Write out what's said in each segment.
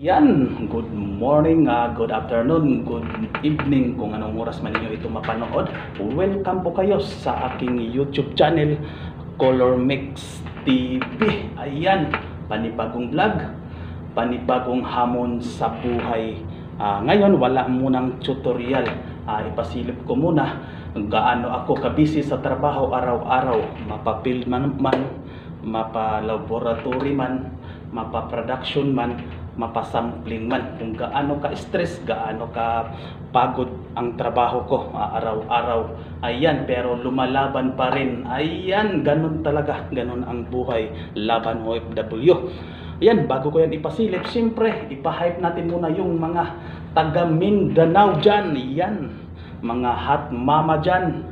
Yan, good morning, good afternoon, good evening kung anong oras man ninyo ito mapanood. Welcome po kayo sa aking YouTube channel, Color Mix TV. Ayan, panibagong vlog, panibagong hamon sa buhay. Ngayon, wala munang tutorial. Ipasilip ko muna gaano ako kabisi sa trabaho araw-araw. Mapa-field man, mapa-laboratory man, mapa-production man, mapasampling man, kung gaano ka stress, gaano ka pagod ang trabaho ko araw-araw. Ayan, pero lumalaban pa rin. Ayan, ganun talaga, ganun ang buhay, laban OFW. Ayan, bago ko yan ipasilip, siyempre ipa-hype natin muna yung mga taga Mindanao dyan. Ayan, mga hot mama dyan,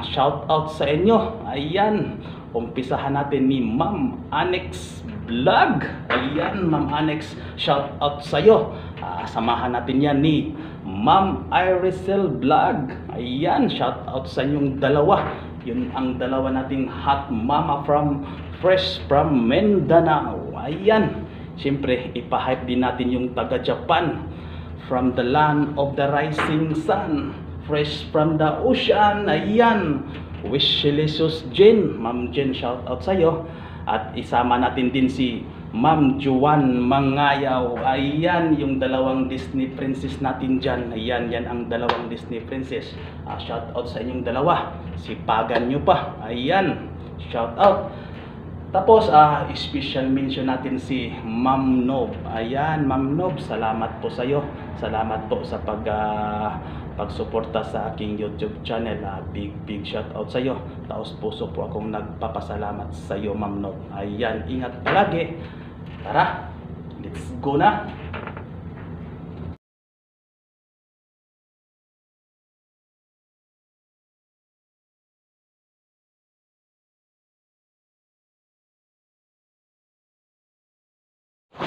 shout out sa inyo. Ayan, umpisahan natin ni Ma'am Annex Vlog. Ayan, Ma'am Annex, shout out sa'yo. Samahan natin yan ni Ma'am Irisel Vlog. Ayan, shout out sa inyong dalawa. Yun ang dalawa nating hot mama fresh from Mindanao. Ayan, siyempre ipa-hype din natin yung taga Japan, from the land of the rising sun, fresh from the ocean. Ayan, Wishlicious Jen. Ma'am Jen, shout out sa'yo. At isama natin din si Ma'am Juan Mangayaw. Ayan, yung dalawang Disney princess natin dyan. Ayan, yan ang dalawang Disney princess. Shout out sa inyong dalawa. Sipagan nyo pa. Ayan, shout out. Tapos, special mention natin si Ma'am Nob. Ayan, Ma'am Nob, salamat po sa iyo. Salamat po sa pagsuporta sa aking YouTube channel. Big shout out sa iyo. Taos puso po akong nagpapasalamat sa iyo, Ma'am Nob. Ayan, ingat palagi. Tara, let's go na.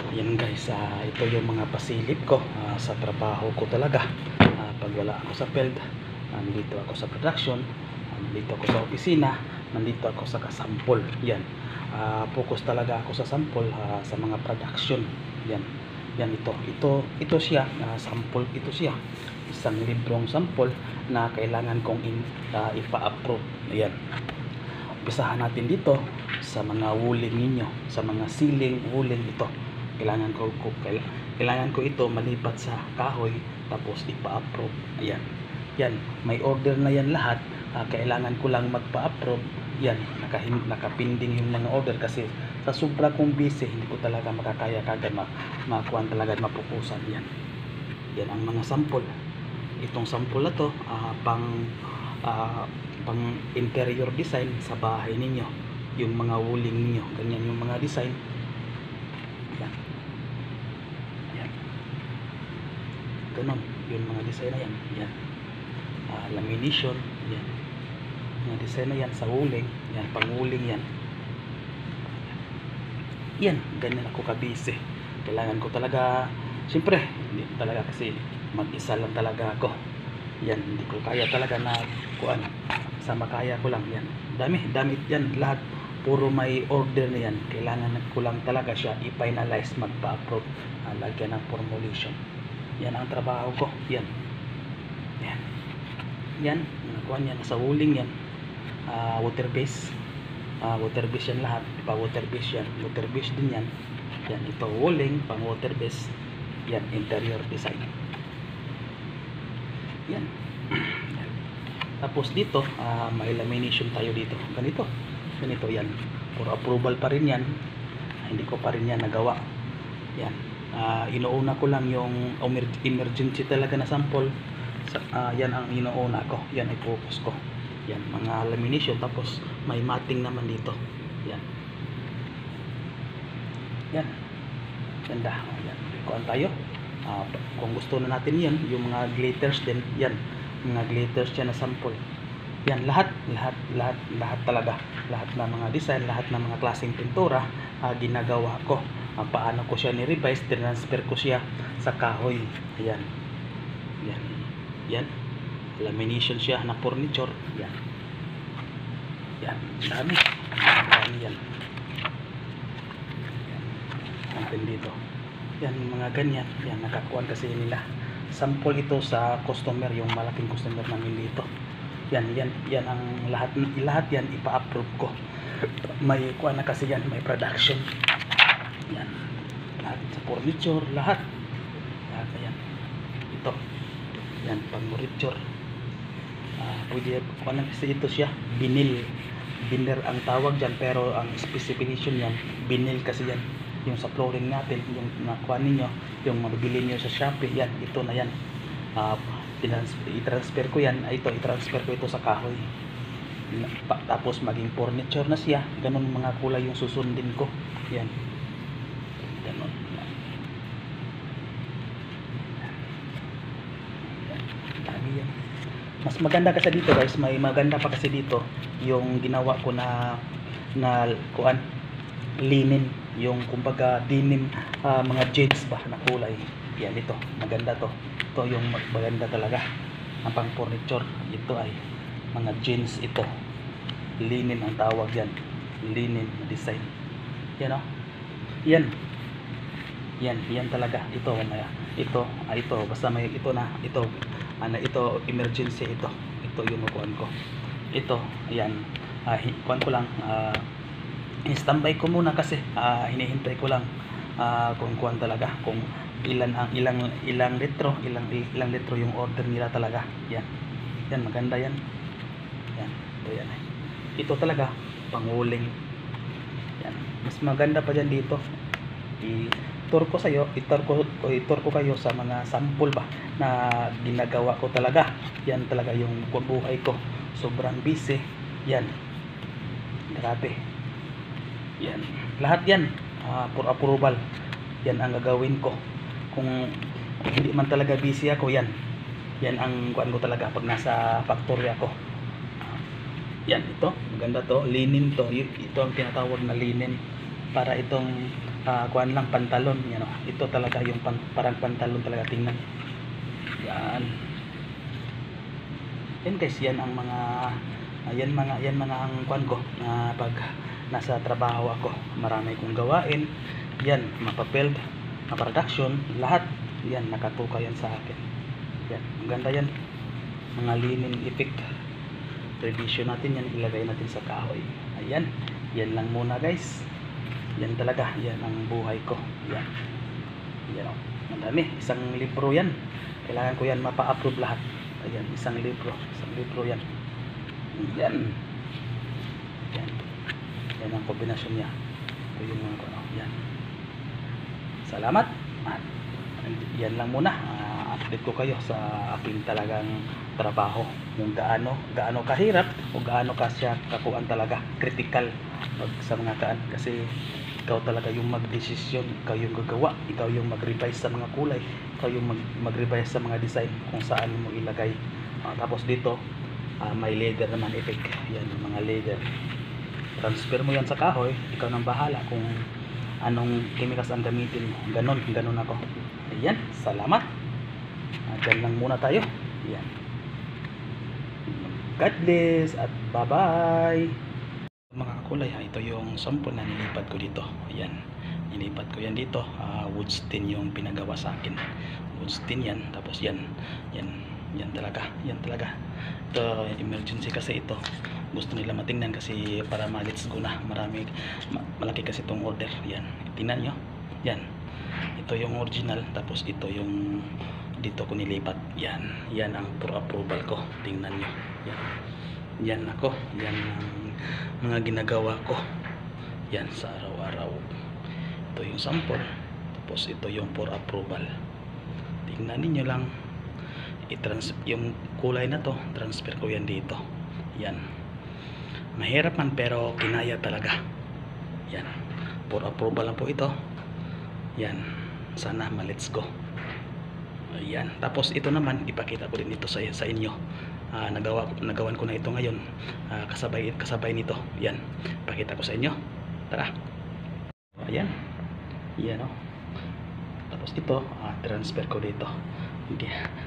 Ayan guys, ito yung mga pasilip ko sa trabaho ko talaga. Pag wala ako sa field, nandito ako sa production, nandito ako sa opisina, nandito ako sa kasampol. Yan, focus talaga ako sa sample, sa mga production. Yan, ito siya, sample, ito siya, isang librong sample na kailangan kong ipa-approve. Ayan, umpisahan natin dito sa mga wooling ninyo, sa mga ceiling wooling. Ito kailangan ko ito malipat sa kahoy, tapos ipa-approve. Ayan, yan, may order na yan lahat. Kailangan ko lang magpa-approve. Yan, nakapinding yung mga order kasi sa sobra kong busy, hindi ko talaga makakaya kagad makuha talaga, mapupusan. Yan ang mga sample. Itong sample na to, pang interior design sa bahay ninyo, yung mga wooling ninyo, ganyan yung mga design. Ganun, yung mga design na yan. Yan, lamination. Yan, mga design na yan sa wooling. Yan, pang wooling yan. Yan, ganyan ako kabisi. Kailangan ko talaga, siyempre hindi talaga, kasi mag-isa lang talaga ako. Yan, hindi ko kaya talaga na kuan, sama kaya ko lang. Yan, dami yan, lahat puro may order na yan. Kailangan ko lang talaga siya i-finalize, magpa-approve, lagyan ng formulation. Yan ang trabaho ko. Yan, nakuha yan sa wooling. Yan, water base, yan lahat, pa water base yan, water base din yan. Yan, ito wooling, pang water base. Yan, interior design. Yan. Tapos dito, may lamination tayo dito. Ganito yan, puro approval pa rin yan. Hindi ko pa rin yan nagawa. Yan, inuuna ko lang yung emergency talaga na sample. Yan ang inuuna ko. Yan, i-focus ko. Yan, mga lamination. Tapos may matting naman dito. Yan, ganda. Yan, kuhaan tayo. Kung gusto na natin yan, yung mga glitters din. Yan, mga glitters yan na sample. Yan, lahat talaga. Lahat ng mga design, lahat ng mga klaseng pintura, ginagawa ko. Paano ko siya ni-revise, transfer ko siya sa kahoy. Ayan, yan, lamination siya na furniture. Yan, dami yan. Natin dito. Yan, mga ganyan. Yan, nakakuha kasi nila. Sample ito sa customer, yung malaking customer namin dito. Yan ang lahat yan ipa-approve ko. May kuha na kasi yan, may production. Yan. Lahat sa furniture, lahat. Lahat yan. Ito. Yan, pang furniture. Pwede kuha na kasi ito siya, vinyl. Vinyl ang tawag dyan, pero ang specification yan, vinyl kasi yan. Yung sa flooring natin, yung nakuha ninyo, yung mabibili nyo sa Shopee, yan, ito na yan. I-transfer ko yan, i-transfer ko ito sa kahoy. Tapos maging furniture na siya, ganun mga kulay yung susundin ko. Yan. Ganun. Dami yan. Mas maganda kasi dito guys, may maganda pa kasi dito yung ginawa ko na kuan linen, yung kumbaga denim, mga jeans ba na kulay. Yan, ito maganda to. Ito yung maganda talaga ang pang furniture. Ito ay mga jeans, ito linen ang tawag yan, linen design. Yan o, yan talaga. Ito mamaya, ito basta may ito na, ito emergency, ito yung kuan ko. Ito, ayan, kuan ko lang, standby ko muna kasi hinihintay ko lang kung kuan talaga, kung ilang litro yung order nila talaga. Yan maganda yan. Yan, ito talaga panguling. Yan, mas maganda pa dyan dito. I-tour ko kayo sa mga sample ba na ginagawa ko talaga. Yan talaga yung buhay ko, sobrang busy. Yan, grabe. Yan, lahat yan for approval. Yan ang gagawin ko. Kung hindi man talaga busy ako, yan ang kuan ko talaga pag nasa factory ako. Yan, ito maganda to, linen to. Ito ang tinatawag na linen, para itong kuan lang, pantalon. Yan, ito talaga yung parang pantalon talaga, tingnan. Yan guys, yan ang mga ang kuan ko na pag nasa trabaho ako, marami kong gawain. Yan, mapapeld, production, lahat yan nakatuka yan sa akin. Yan, maganda yan, mga linen effect. Revision natin yan, ilagay natin sa kahoy. Ayan, yan lang muna guys. Yan talaga, yan ang buhay ko. Yan o, madami, isang libro yan. Kailangan ko yan mapa-approve lahat. Ayan, isang libro yan. Yan ang kombinasyon niya. Ito yung mga ano, yan. Salamat. Yan lang muna. Update ko kayo sa aking talagang trabaho, kung gaano kahirap o gaano siya kakuan talaga, critical pag sa mga kaan, kasi ikaw talaga yung magdesisyon, ikaw yung gagawa, ikaw yung mag-revise sa mga kulay, ikaw yung mag-revise sa mga design kung saan mo ilagay. Tapos dito may leather naman effect. Yan yung mga leather, transfer mo yan sa kahoy, ikaw nang bahala kung anong chemicals ang gamitin mo. Ganon ako. Ayan, salamat. Dyan lang muna tayo. Ayan, God bless at bye bye. Mga kakulay, ito yung sample na nilipat ko dito. Ayan, nilipat ko yan dito. Woodstein yung pinagawa sa akin, woodstein yan. Tapos yan talaga. Ito emergency kasi ito, gusto nila matingnan kasi para ma-let's go na. Malaki kasi itong order. Yan, tingnan nyo. Yan, ito yung original, tapos ito yung dito ko nilipat. Yan ang for approval ko. Tingnan nyo. Yan ako. Yan ang mga ginagawa ko. Yan sa araw-araw. Ito yung sample. Tapos ito yung for approval. Tingnan niyo lang. Yung kulay na to, transfer ko yan dito. Yan. Mahirap man pero kinaya talaga. Yan. For approval lang po ito. Yan. Sana ma-let's go. Ayan. Tapos ito naman ipakita ko din dito sa inyo. Nagawan ko na ito ngayon. Kasabay nito. Yan. Pakita ko sa inyo. Tara. Ayan. Yan o. Tapos ito, transfer ko dito.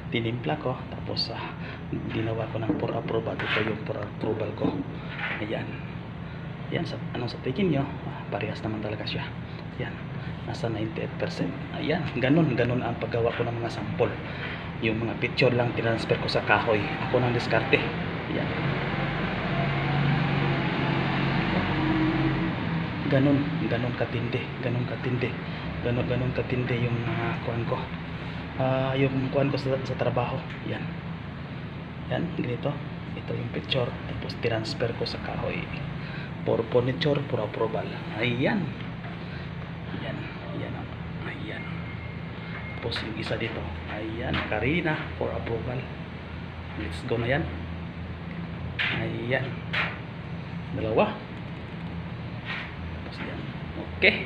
Tinimpla ko. Tapos ginawa ko ng for approval. Ito yung for approval ko. Ayan. Yan. Anong sa tingin nyo? Parehas naman talaga siya. Yan. nasa 98%. Ayan, ganun ang paggawa ko ng mga sample. Yung mga picture lang transfer ko sa kahoy, ako nang diskarte. Ayan, ganun katindi yung kuan ko, yung kuan ko sa trabaho. Yan, ganito. Ito yung picture, tapos transfer ko sa kahoy for furniture, for approval. Ayan, ayan, ayan. Tapos yung isa dito, ayan, Karina, for approval. Let's go na yan. Ayan, dalawa. Tapos yan, okay.